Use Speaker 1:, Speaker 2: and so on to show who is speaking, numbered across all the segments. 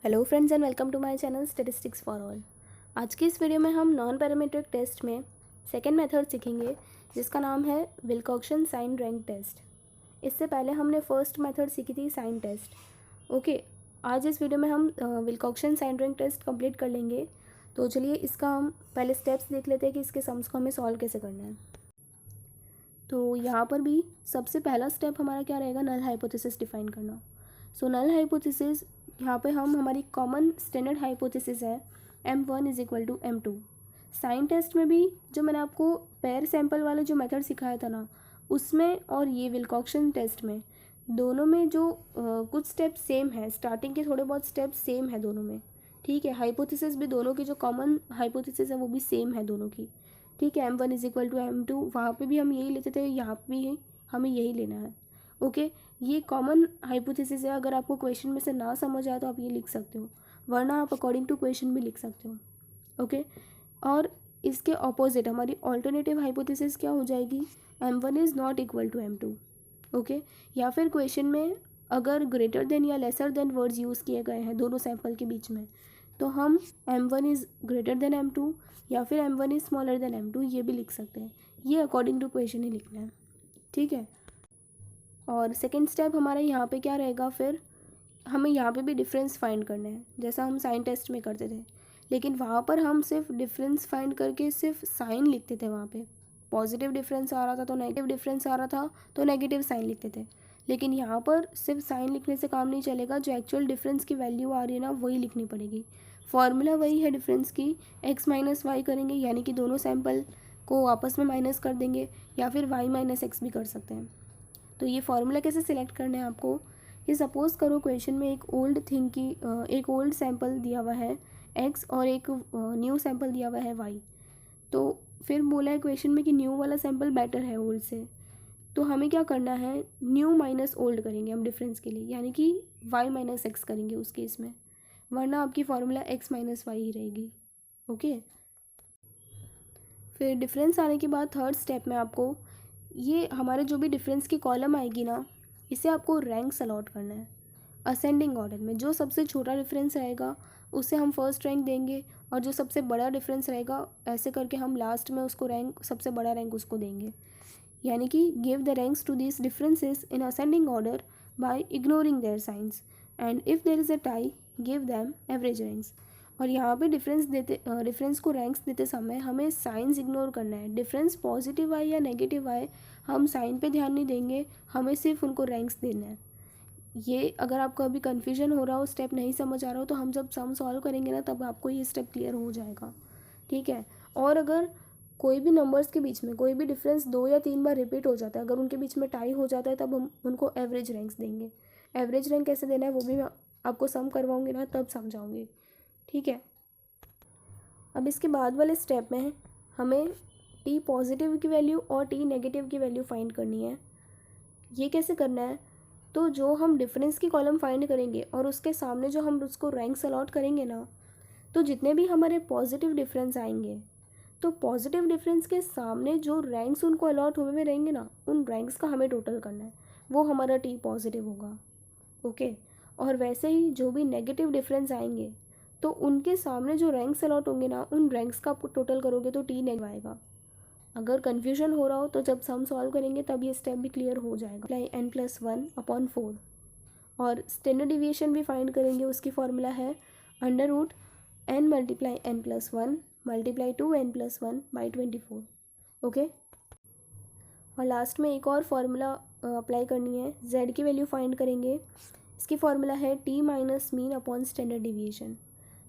Speaker 1: Hello friends and welcome to my channel statistics for all. आज की इस video में हम नॉन पैरामीट्रिक टेस्ट में सेकेंड मेथड सीखेंगे जिसका नाम है विल्कॉक्सन साइन रैंक टेस्ट। इससे पहले हमने फर्स्ट मेथड सीखी थी साइन टेस्ट। ओके, आज इस वीडियो में हम Wilcoxon sign rank test complete कर लेंगे। तो चलिए इसका हम पहले स्टेप्स देख लेते हैं कि इसके सम्स को हमें सॉल्व कैसे करना है। तो यहाँ पर भी सबसे पहला स्टेप हमारा क्या रहेगा, नल हाइपोथेसिस डिफाइन करना। सो नल हाइपोथेसिस यहाँ पे हम हमारी कॉमन स्टैंडर्ड हाइपोथेसिस है M1 is equal to M2। Sign test में भी जो मैंने आपको पेयर सैंपल वाला जो मेथड सिखाया था ना, उसमें और ये विल्कॉक्सन टेस्ट में दोनों में जो कुछ स्टेप सेम है, स्टार्टिंग के थोड़े बहुत स्टेप सेम है दोनों में। ठीक है, हाइपोथेसिस भी दोनों की जो कॉमन हाइपोथेसिस है वो भी सेम है दोनों की। ठीक है, M1 is equal to M2 वहाँ पे भी हम यही लेते थे, यहाँ पे भी हमें यही लेना है। ओके, ये कॉमन हाइपोथेसिस है। अगर आपको क्वेश्चन में से ना समझ आए तो आप ये लिख सकते हो, वरना आप अकॉर्डिंग टू क्वेश्चन भी लिख सकते हो। ओके, और इसके ऑपोजिट हमारी ऑल्टरनेटिव हाइपोथेसिस क्या हो जाएगी, M1 is not equal to M2। Okay, या फिर क्वेश्चन में अगर ग्रेटर देन या लेसर देन वर्ड्स यूज़ किए गए हैं दोनों सैंपल के बीच में, तो हम M1 is greater than M2 या फिर M1 is smaller than M2 ये भी लिख सकते हैं। ये अकॉर्डिंग टू क्वेश्चन ही लिखना है। ठीक है, और सेकेंड स्टेप हमारा यहाँ पे क्या रहेगा, फिर हमें यहाँ पे भी डिफरेंस फाइंड करना है जैसा हम साइन टेस्ट में करते थे। लेकिन वहाँ पर हम सिर्फ डिफरेंस फाइंड करके सिर्फ साइन लिखते थे। वहाँ पे पॉजिटिव डिफरेंस आ रहा था तो नेगेटिव डिफरेंस आ रहा था तो नेगेटिव साइन लिखते थे। लेकिन यहाँ पर सिर्फ साइन लिखने से काम नहीं चलेगा, जो एक्चुअल डिफरेंस की वैल्यू आ रही है ना वही लिखनी पड़ेगी। फॉर्मूला वही है डिफरेंस की, x माइनस वाई करेंगे यानी कि दोनों सैंपल को आपस में माइनस कर देंगे, या फिर y माइनस एक्स भी कर सकते हैं। तो ये फार्मूला कैसे सिलेक्ट करना है आपको, ये सपोज़ करो क्वेश्चन में एक ओल्ड थिंग की एक ओल्ड सैंपल दिया हुआ है x और एक न्यू सैंपल दिया हुआ है y। तो फिर बोला है क्वेश्चन में कि न्यू वाला सैंपल बेटर है ओल्ड से। तो हमें क्या करना है, न्यू माइनस ओल्ड करेंगे हम डिफरेंस के लिए, यानी कि y माइनस एक्स करेंगे उस केस में, वरना आपकी formula x minus why he रहेगी। ओके, फिर डिफरेंस आने के बाद थर्ड स्टेप में आपको ये हमारे जो भी डिफरेंस की कॉलम आएगी ना, इसे आपको रैंक्स अलॉट करना है असेंडिंग ऑर्डर में। जो सबसे छोटा डिफरेंस रहेगा उसे हम फर्स्ट रैंक देंगे, और जो सबसे बड़ा डिफरेंस रहेगा ऐसे करके हम लास्ट में उसको रैंक, सबसे बड़ा रैंक उसको देंगे। यानी कि give the ranks to this differences in ascending order by ignoring their signs, and if there is a tie give them average ranks. और यहाँ पे डिफरेंस को रैंक्स देते समय हमें साइंस इग्नोर करना है। डिफरेंस पॉजिटिव आए या नेगेटिव आए हम साइन पे ध्यान नहीं देंगे, हमें सिर्फ उनको रैंक्स देना है। ये अगर आपको अभी कन्फ्यूजन हो रहा हो, स्टेप नहीं समझ आ रहा हो, तो हम जब सम सॉल्व करेंगे ना तब आपको ये स्टेप क्लियर हो जाएगा। ठीक है, और अगर कोई भी नंबर्स के बीच में कोई भी डिफरेंस 2 या 3 बार रिपीट हो जाता है, अगर उनके बीच में टाई हो जाता है, तब हम उनको एवरेज रैंक्स देंगे। एवरेज रैंक कैसे देना है वो भी मैं आपको सम करवाऊँगी ना, तब समझाऊँगी। ठीक है, अब इसके बाद वाले स्टेप में हमें टी पॉजिटिव की वैल्यू और टी नेगेटिव की वैल्यू फाइंड करनी है। ये कैसे करना है, तो जो हम डिफरेंस की कॉलम फाइंड करेंगे और उसके सामने जो हम उसको रैंक्स अलॉट करेंगे ना, तो जितने भी हमारे पॉजिटिव डिफरेंस आएंगे, तो पॉजिटिव डिफरेंस के सामने जो रैंक्स उनको अलॉट हुए हुए रहेंगे ना, उन रैंक्स का हमें टोटल करना है, वो हमारा टी पॉजिटिव होगा। ओके, और वैसे ही जो भी नेगेटिव डिफरेंस आएंगे तो उनके सामने जो रैंक्स अलॉट होंगे ना, उन रैंक्स का आप टोटल करोगे तो टी नेगेटिव आएगा। अगर कन्फ्यूजन हो रहा हो तो जब सम सॉल्व करेंगे तब ये स्टेप भी क्लियर हो जाएगा। अप्लाई n+1/4, और स्टैंडर्ड डिविएशन भी फाइंड करेंगे। उसकी फॉर्मूला है √n × n+1 × 2n+1/24। ओके, और लास्ट में एक और फार्मूला अप्लाई करनी है, z की वैल्यू फाइंड करेंगे। इसकी फॉर्मूला है t - mean upon standard deviation.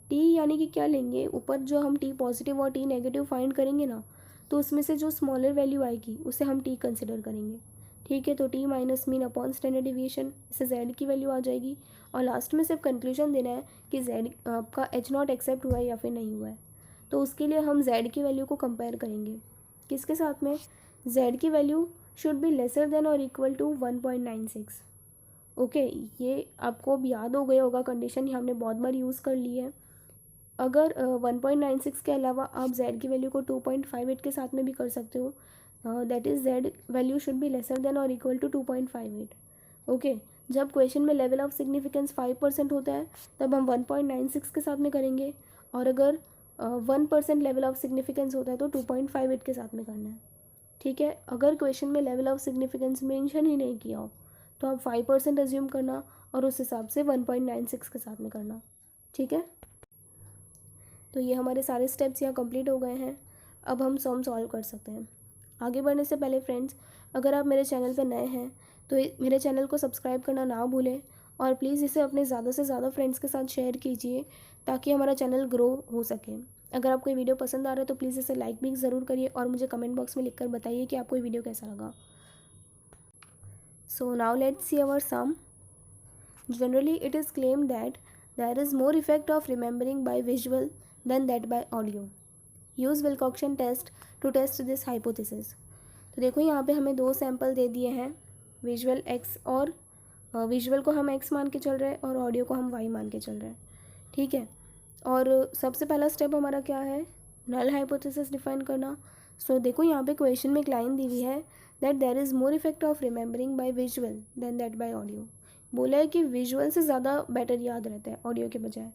Speaker 1: t यानी कि क्या लेंगे, ऊपर जो हम t पॉजिटिव और t नेगेटिव फाइंड करेंगे ना, तो उसमें से जो स्मॉलर वैल्यू आएगी उसे हम t कंसिडर करेंगे। ठीक है, तो t - mean upon standard deviation, इससे z की वैल्यू आ जाएगी। और लास्ट में सिर्फ कंक्लूजन देना है कि z आपका h0 एक्सेप्ट हुआ है या फिर नहीं हुआ है। तो उसके लिए हम z की वैल्यू को कंपेयर करेंगे किसके साथ में, z की value should be lesser than और इक्वल टू 1.96। ओके, ये आपको अब याद हो गया होगा, कंडीशन ये हमने बहुत बार यूज़ कर ली है। अगर 1.96 के अलावा आप z की वैल्यू को 2.58 के साथ में भी कर सकते हो, that is z value should be lesser than और इक्वल टू 2.58। ओके, जब क्वेश्चन में लेवल ऑफ सिग्निफिकेंस 5% होता है तब हम 1.96 के साथ में करेंगे, और अगर 1% लेवल ऑफ सिग्निफिकेंस होता है तो 2.58 के साथ में करना है। ठीक है, अगर क्वेश्चन में लेवल ऑफ सिग्निफिकेंस मेंशन ही नहीं किया हो तो आप 5% अज्यूम करना और उस हिसाब से 1.96 के साथ में करना। ठीक है, तो ये हमारे सारे स्टेप्स यहाँ कंप्लीट हो गए हैं। अब हम सम सॉल्व कर सकते हैं। आगे बढ़ने से पहले फ्रेंड्स, अगर आप मेरे चैनल पर नए हैं तो मेरे चैनल को सब्सक्राइब करना ना भूलें, और प्लीज़ इसे अपने ज़्यादा से ज़्यादा फ्रेंड्स के साथ शेयर कीजिए ताकि हमारा चैनल ग्रो हो सके। अगर आपको ये वीडियो पसंद आ रहा है तो प्लीज़ इसे लाइक भी ज़रूर करिए और मुझे कमेंट बॉक्स में लिखकर बताइए कि आपको ये वीडियो कैसा लगा। So now let's see our sum. Generally it is claimed that there is more effect of remembering by visual than that by audio. Use Wilcoxon test to test this hypothesis. तो देखो यहाँ पे हमें दो sample दे दिए हैं, visual x और visual को हम एक्स मान के चल रहे हैं और ऑडियो को हम वाई मान के चल रहे हैं। ठीक है, और सबसे पहला स्टेप हमारा क्या है, नल हाइपोथेसिस डिफाइन करना। सो देखो यहाँ पे क्वेश्चन में एक लाइन दी हुई है that there is more effect of remembering by visual than that by audio. बोला है कि विजुअल से ज़्यादा बेटर याद रहता है ऑडियो के बजाय।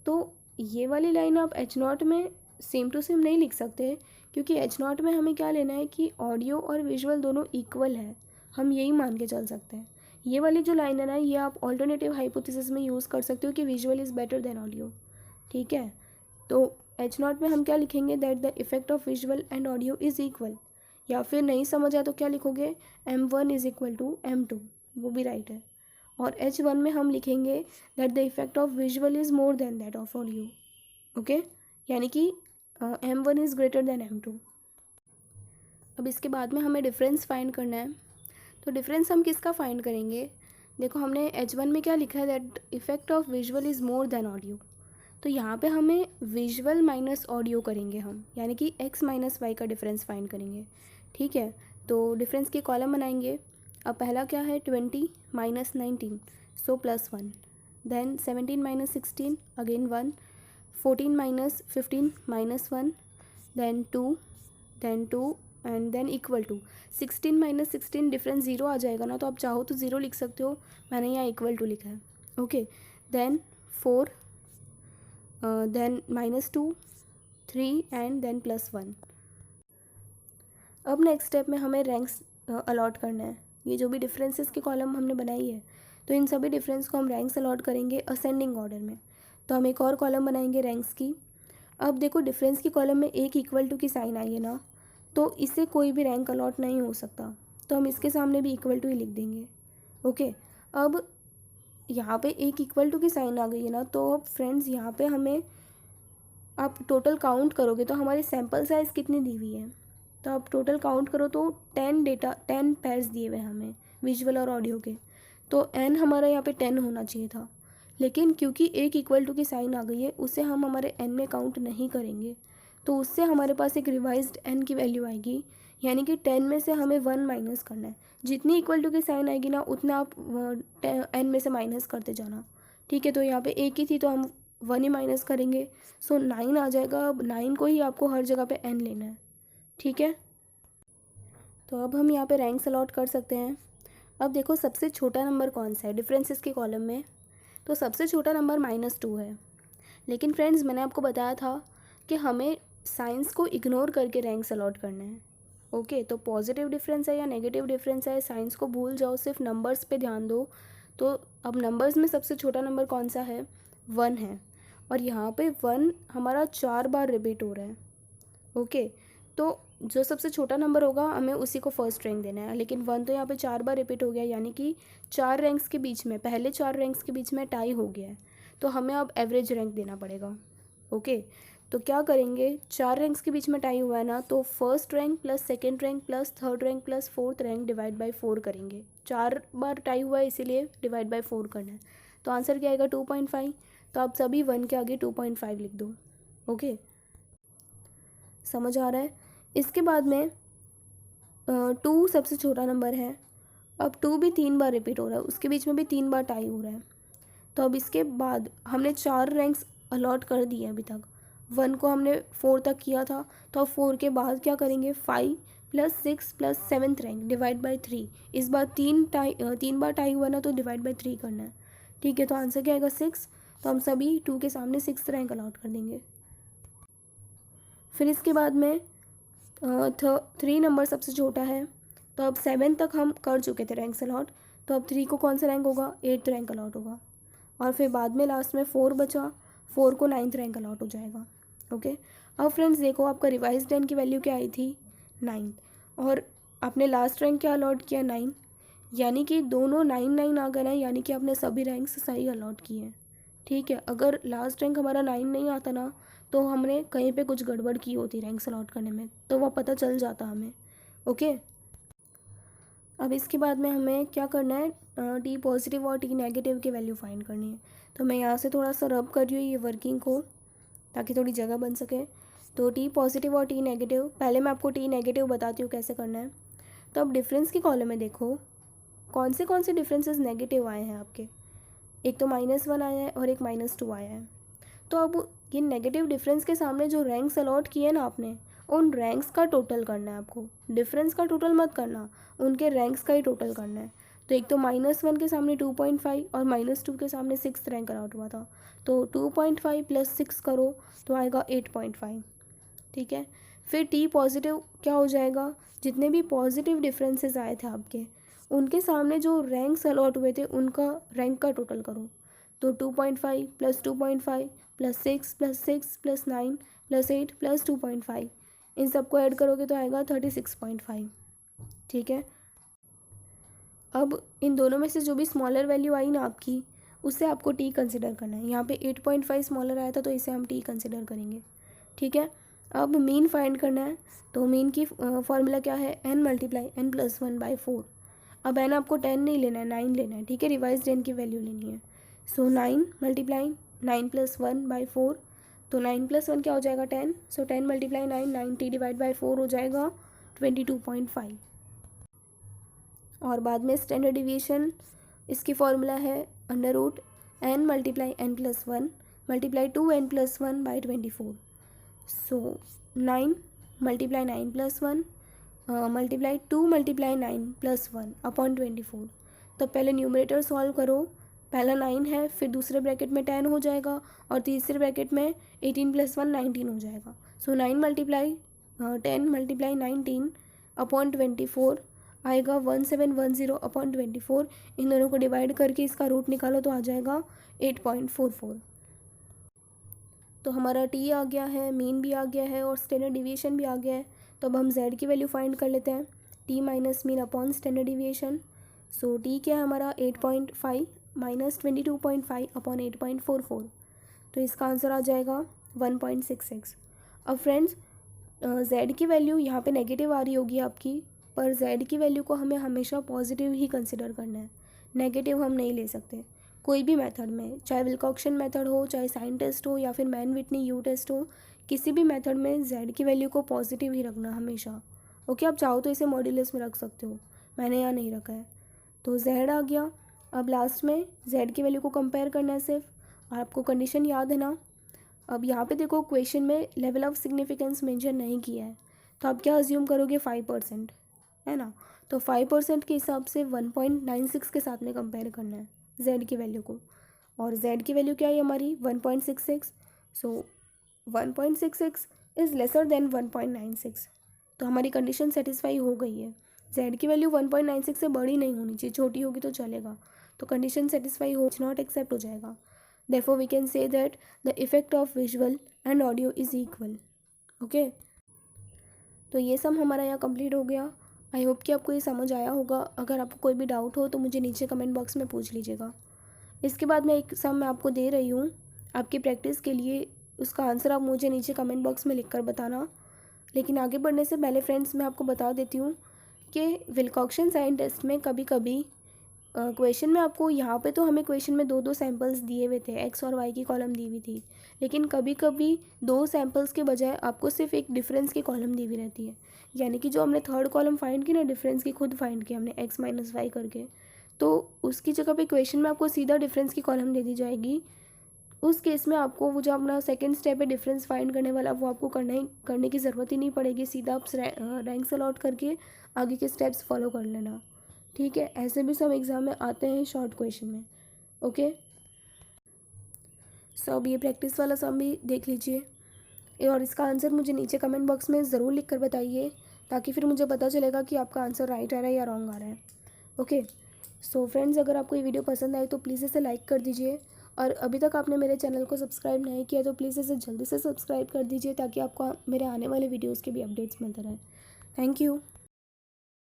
Speaker 1: तो ये वाली लाइन आप एच नॉट में सेम टू सेम नहीं लिख सकते, क्योंकि एच नॉट में हमें क्या लेना है कि ऑडियो और विजुअल दोनों इक्वल है, हम यही मान के चल सकते हैं। ये वाली जो लाइन है ना, ये आप ऑल्टरनेटिव हाइपोथेसिस में यूज़ कर सकते हो कि visual is better than audio. ठीक है, तो एच नॉट में हम क्या लिखेंगे, that the effect of visual and audio is equal, या फिर नहीं समझ आया तो क्या लिखोगे, M1 is equal to M2, वो भी राइट है। और H1 में हम लिखेंगे that the effect of visual is more than that of audio. Okay, यानी कि M1 is greater than M2। अब इसके बाद में हमें डिफरेंस फाइंड करना है। तो डिफरेंस हम किसका फाइंड करेंगे, देखो हमने H1 में क्या लिखा है, that effect of visual is more than audio. तो यहाँ पे हमें विजुअल माइनस ऑडियो करेंगे हम, यानी कि x माइनस वाई का डिफरेंस फाइंड करेंगे। ठीक है, तो डिफरेंस की कॉलम बनाएंगे। अब पहला क्या है, 20 minus 19, so +1, then 17 minus 16 again 1, 14 minus 15 -1, then 2 and then equal to 16 minus 16 difference 0 आ जाएगा ना, तो आप चाहो तो 0 लिख सकते हो, मैंने यहाँ इक्वल टू लिखा है। Okay, then 4, then -2, 3 and then +1। अब नेक्स्ट स्टेप में हमें रैंक्स अलॉट करना है। ये जो भी डिफरेंसेस की कॉलम हमने बनाई है, तो इन सभी डिफरेंस को हम रैंक्स अलॉट करेंगे असेंडिंग ऑर्डर में। तो हम एक और कॉलम बनाएंगे रैंक्स की। अब देखो डिफरेंस की कॉलम में एक इक्वल टू की साइन आई है ना, तो इससे कोई भी रैंक अलॉट नहीं हो सकता, तो हम इसके सामने भी इक्वल टू ही लिख देंगे। ओके, अब यहाँ पे एक इक्वल टू की साइन आ गई है ना, तो फ्रेंड्स यहाँ पे हमें आप टोटल काउंट करोगे तो हमारी सैम्पल साइज़ कितनी दी हुई है, तो आप टोटल काउंट करो तो 10 पेयर्स दिए हुए हैं हमें विजुअल और ऑडियो के, तो n हमारा यहाँ पे 10 होना चाहिए था, लेकिन क्योंकि एक इक्वल टू की साइन आ गई है उसे हम हमारे n में काउंट नहीं करेंगे, तो उससे हमारे पास एक रिवाइज्ड n की वैल्यू आएगी, यानी कि 10 में से हमें 1 माइनस करना है। जितनी इक्वल टू की साइन आएगी ना उतना आप n में से माइनस करते जाना। ठीक है, तो यहाँ पे एक ही थी तो हम 1 ही माइनस करेंगे, सो 9 आ जाएगा। अब 9 को ही आपको हर जगह पे n लेना है। ठीक है, तो अब हम यहाँ पे रैंक्स अलॉट कर सकते हैं। अब देखो सबसे छोटा नंबर कौन सा है डिफरेंसेस के कॉलम में, तो सबसे छोटा नंबर -2 है। लेकिन फ्रेंड्स मैंने आपको बताया था कि हमें साइंस को इग्नोर करके रैंक्स अलॉट करना है। ओके, तो पॉजिटिव डिफरेंस है या नेगेटिव डिफरेंस है, साइंस को भूल जाओ, सिर्फ नंबर्स पे ध्यान दो। तो अब नंबर्स में सबसे छोटा नंबर कौन सा है, 1 है, और यहाँ पे 1 हमारा 4 बार रिपीट हो रहा है। ओके, तो जो सबसे छोटा नंबर होगा हमें उसी को फर्स्ट रैंक देना है, लेकिन 1 तो यहाँ पे 4 बार रिपीट हो गया, यानी कि 4 रैंक्स के बीच में, पहले 4 रैंक्स के बीच में टाई हो गया है, तो हमें अब एवरेज रैंक देना पड़ेगा। ओके, तो क्या करेंगे, 4 रैंक्स के बीच में टाई हुआ है ना, तो first rank plus second rank plus third rank plus fourth rank divide by 4 करेंगे। 4 बार टाई हुआ है इसीलिए डिवाइड बाई 4 करना है, तो आंसर क्या आएगा 2.5। तो आप सभी 1 के आगे 2.5 लिख दो। ओके, समझ आ रहा है। इसके बाद में 2 सबसे छोटा नंबर है। अब 2 भी 3 बार रिपीट हो रहा है, उसके बीच में भी 3 बार टाई हो रहा है। तो अब इसके बाद हमने 4 रैंक्स अलॉट कर दिए अभी तक, 1 को हमने 4 तक किया था, तो अब 4 के बाद क्या करेंगे, 5 plus 6 plus 7th rank divide by 3। इस बार 3 बार टाई हुआ ना, तो डिवाइड बाई 3 करना है। ठीक है, तो आंसर क्या आएगा 6। तो हम सभी 2 के सामने 6th रैंक अलॉट कर देंगे। फिर इसके बाद में 3 नंबर सबसे छोटा है, तो अब 7 तक हम कर चुके थे रैंक्स अलॉट, तो अब 3 को कौन सा रैंक होगा, 8th रैंक अलॉट होगा। और फिर बाद में लास्ट में 4 बचा, 4 को 9th रैंक अलॉट हो जाएगा। ओके, अब फ्रेंड्स देखो, आपका रिवाइज रैंक की वैल्यू क्या आई थी, 9, और आपने लास्ट रैंक क्या अलॉट किया, 9, यानी कि दोनों 9 9 आ गए हैं, यानी कि आपने सभी रैंक्स सही अलॉट किए हैं। ठीक है, अगर लास्ट रैंक हमारा 9 नहीं आता ना, तो हमने कहीं पे कुछ गड़बड़ की होती रैंक्स अलॉट करने में, तो वह पता चल जाता हमें। ओके, अब इसके बाद में हमें क्या करना है, टी पॉजिटिव और टी नेगेटिव की वैल्यू फाइंड करनी है। तो मैं यहाँ से थोड़ा सा रब कर रही हूँ ये वर्किंग को, ताकि थोड़ी जगह बन सके। तो टी पॉजिटिव और टी नेगेटिव, पहले मैं आपको टी नेगेटिव बताती हूँ कैसे करना है। तो अब डिफरेंस की कॉलम में देखो कौन से डिफरेंसेस नेगेटिव आए हैं आपके। एक तो -1 आया है और एक -2 आया है। तो अब ये नेगेटिव डिफरेंस के सामने जो रैंक्स अलॉट किए ना आपने, उन रैंक्स का टोटल करना है आपको। डिफरेंस का टोटल मत करना, उनके रैंक्स का ही टोटल करना है। तो एक तो -1 के सामने 2.5 और -2 के सामने 6th रैंक अलॉट हुआ था, तो 2.5 प्लस 6 करो तो आएगा 8.5। ठीक है, फिर टी पॉजिटिव क्या हो जाएगा, जितने भी पॉजिटिव डिफरेंसेस आए थे आपके, उनके सामने जो रैंक्स अलॉट हुए थे उनका रैंक का टोटल करो। तो 2.5 plus 2.5 plus 6 plus 6 plus 9 plus 8 plus 2.5, इन सबको ऐड करोगे तो आएगा 36.5। ठीक है, अब इन दोनों में से जो भी स्मॉलर वैल्यू आई ना आपकी, उससे आपको टी कंसिडर करना है। यहाँ पे 8.5 स्मॉलर आया था, तो इसे हम टी कंसिडर करेंगे। ठीक है, अब मीन फाइंड करना है। तो मीन की फॉर्मूला क्या है, n मल्टीप्लाई n प्लस 1/4। अब n आपको 10 नहीं लेना है, 9 लेना है। ठीक है, रिवाइज n की वैल्यू लेनी है। सो 9 मल्टीप्लाई 9 प्लस 1/4, तो 9 प्लस 1 क्या हो जाएगा, 10। सो 10 मल्टीप्लाई 9, 90 डिवाइड बाई 4 हो जाएगा 22.5। और बाद में स्टैंडर्ड डिविएशन, इसकी फॉर्मूला है √n multiply n plus 1 multiply 2n plus 1/24। सो 9 multiply 9 plus 1 multiply 2 multiply 9 plus 1 upon 24। तो पहले न्यूमरेटर सॉल्व करो, पहला 9 है, फिर दूसरे ब्रैकेट में 10 हो जाएगा और तीसरे ब्रैकेट में 18 प्लस 1 19 हो जाएगा। सो 9 मल्टीप्लाई 10 मल्टीप्लाई 19 अपॉन 24 आएगा 1710 अपॉन 24। इन दोनों को डिवाइड करके इसका रूट निकालो तो आ जाएगा 8.44। तो हमारा टी आ गया है, मीन भी आ गया है और स्टैंडर्ड डिविएशन भी आ गया है। तो अब हम जेड की वैल्यू फाइंड कर लेते हैं, T minus mean upon standard deviation. So T क्या है हमारा 8.5 माइनस 22.5 अपॉन 8.44, तो इसका आंसर आ जाएगा 1.66। अब फ्रेंड्स जेड की वैल्यू यहाँ पे नेगेटिव आ रही होगी आपकी, पर जेड की वैल्यू को हमें हमेशा पॉजिटिव ही कंसिडर करना है, नेगेटिव हम नहीं ले सकते। कोई भी मेथड में, चाहे विल्कॉक्सन मेथड हो, चाहे साइन टेस्ट हो या फिर मैन विटनी यू टेस्ट हो, किसी भी मेथड में जेड की वैल्यू को पॉजिटिव ही रखना हमेशा। ओके, आप चाहो तो इसे मॉड्यूलस में रख सकते हो, मैंने यहाँ नहीं रखा है। तो जेड आ गया। अब लास्ट में जेड की वैल्यू को कंपेयर करना है सिर्फ, और आपको कंडीशन याद है ना। अब यहाँ पे देखो क्वेश्चन में लेवल ऑफ सिग्निफिकेंस मेंशन नहीं किया है, तो आप क्या अज्यूम करोगे, 5%, है ना। तो 5% के हिसाब से 1.96 के साथ में कंपेयर करना है जेड की वैल्यू को, और जेड की वैल्यू क्या है हमारी 1.66। सो 1.66 इज़ लेसर देन 1.96, तो हमारी कंडीशन सेटिस्फाई हो गई है। जेड की वैल्यू 1.96 से बड़ी नहीं होनी चाहिए, छोटी होगी तो चलेगा, तो कंडीशन सेटिस्फाई हो नॉट एक्सेप्ट हो जाएगा। Therefore we can say that the effect of visual and audio is equal. Okay, तो ये सब हमारा यहाँ कंप्लीट हो गया। आई होप कि आपको ये समझ आया होगा। अगर आपको कोई भी डाउट हो तो मुझे नीचे कमेंट बॉक्स में पूछ लीजिएगा। इसके बाद मैं एक सम मैं आपको दे रही हूँ आपकी प्रैक्टिस के लिए, उसका आंसर आप मुझे नीचे कमेंट बॉक्स में लिख कर बताना। लेकिन आगे बढ़ने से पहले फ्रेंड्स मैं आपको बता देती हूँ कि विल्कॉक्सन साइन टेस्ट में कभी कभी क्वेश्चन में आपको, यहाँ पे तो हमें क्वेश्चन में 2 सैम्पल्स दिए हुए थे, एक्स और वाई की कॉलम दी हुई थी, लेकिन कभी कभी 2 सैम्पल्स के बजाय आपको सिर्फ एक डिफरेंस की कॉलम दी हुई रहती है। यानी कि जो हमने थर्ड कॉलम फाइंड की ना, डिफरेंस की खुद फाइंड की हमने एक्स माइनस वाई करके, तो उसकी जगह पे क्वेश्चन में आपको सीधा डिफरेंस की कॉलम दे दी जाएगी। उस केस में आपको वो जो अपना सेकंड स्टेप है डिफरेंस फाइंड करने वाला, वो आपको करने की ज़रूरत ही नहीं पड़ेगी। सीधा आप रैंक्स अलॉट करके आगे के स्टेप्स फॉलो कर लेना। ठीक है, ऐसे भी सब एग्ज़ाम में आते हैं शॉर्ट क्वेश्चन में। ओके, सो अब ये प्रैक्टिस वाला सम भी देख लीजिए और इसका आंसर मुझे नीचे कमेंट बॉक्स में ज़रूर लिख कर बताइए, ताकि फिर मुझे पता चलेगा कि आपका आंसर राइट आ रहा है या रॉन्ग आ रहा है। ओके, सो फ्रेंड्स, अगर आपको ये वीडियो पसंद आए तो प्लीज़ इसे लाइक कर दीजिए, और अभी तक आपने मेरे चैनल को सब्सक्राइब नहीं किया तो प्लीज़ इसे जल्दी से सब्सक्राइब कर दीजिए, ताकि आपको मेरे आने वाले वीडियोज़ के भी अपडेट्स मिलते रहें। Thank you.